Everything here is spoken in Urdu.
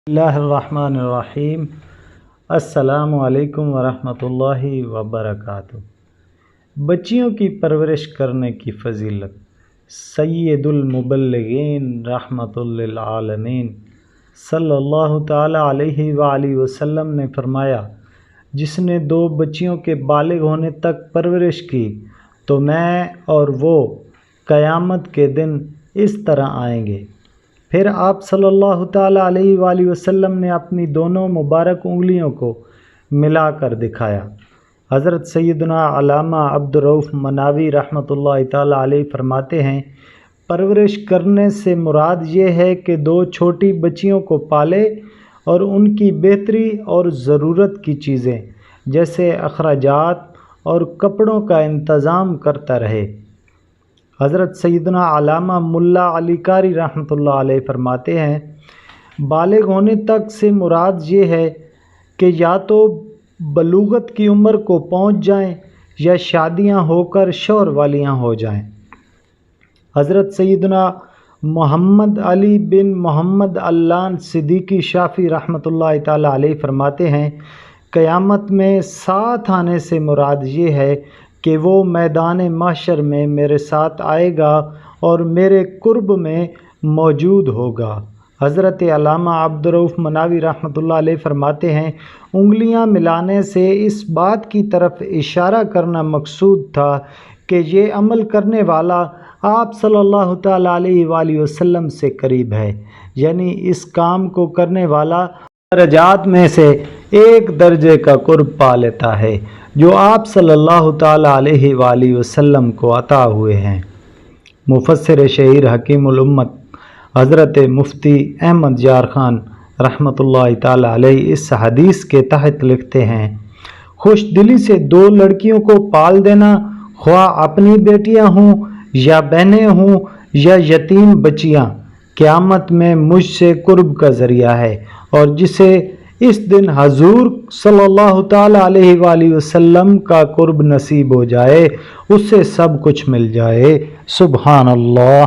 اللہ الرحمن الرحیم۔ السلام علیکم ورحمۃ اللہ وبرکاتہ۔ بچیوں کی پرورش کرنے کی فضیلت۔ سید المبلغین رحمۃ للعالمین صلی اللہ تعالی علیہ وآلہ وسلم نے فرمایا، جس نے 2 بچیوں کے بالغ ہونے تک پرورش کی تو میں اور وہ قیامت کے دن اس طرح آئیں گے۔ پھر آپ صلی اللہ تعالیٰ علیہ وآلہ وسلم نے اپنی دونوں مبارک انگلیوں کو ملا کر دکھایا۔ حضرت سیدنا علامہ عبدالرؤف مناوی رحمۃ اللہ تعالیٰ علیہ فرماتے ہیں، پرورش کرنے سے مراد یہ ہے کہ 2 چھوٹی بچیوں کو پالے اور ان کی بہتری اور ضرورت کی چیزیں جیسے اخراجات اور کپڑوں کا انتظام کرتا رہے۔ حضرت سیدنا علامہ ملا علی قاری رحمۃ اللہ علیہ فرماتے ہیں، بالغ ہونے تک سے مراد یہ ہے کہ یا تو بلوغت کی عمر کو پہنچ جائیں یا شادیاں ہو کر شوہر والیاں ہو جائیں۔ حضرت سیدنا محمد علی بن محمد علان صدیقی شافعی رحمۃ اللہ تعالیٰ علیہ فرماتے ہیں، قیامت میں ساتھ آنے سے مراد یہ ہے کہ وہ میدان محشر میں میرے ساتھ آئے گا اور میرے قرب میں موجود ہوگا۔ حضرت علامہ عبدالرؤف مناوی رحمۃ اللہ علیہ فرماتے ہیں، انگلیاں ملانے سے اس بات کی طرف اشارہ کرنا مقصود تھا کہ یہ عمل کرنے والا آپ صلی اللہ تعالیٰ علیہ وآلہ وسلم سے قریب ہے، یعنی اس کام کو کرنے والا درجات میں سے ایک درجے کا قرب پا لیتا ہے جو آپ صلی اللہ تعالیٰ علیہ وآلہ وسلم کو عطا ہوئے ہیں۔ مفسر شہیر حکیم الامت حضرت مفتی احمد یار خان رحمۃ اللہ تعالیٰ علیہ اس حدیث کے تحت لکھتے ہیں، خوش دلی سے 2 لڑکیوں کو پال دینا، خواہ اپنی بیٹیاں ہوں یا بہنیں ہوں یا یتیم بچیاں، قیامت میں مجھ سے قرب کا ذریعہ ہے، اور جسے اس دن حضور صلی اللہ تعالیٰ علیہ وآلہ وسلم کا قرب نصیب ہو جائے، اس سے سب کچھ مل جائے۔ سبحان اللہ۔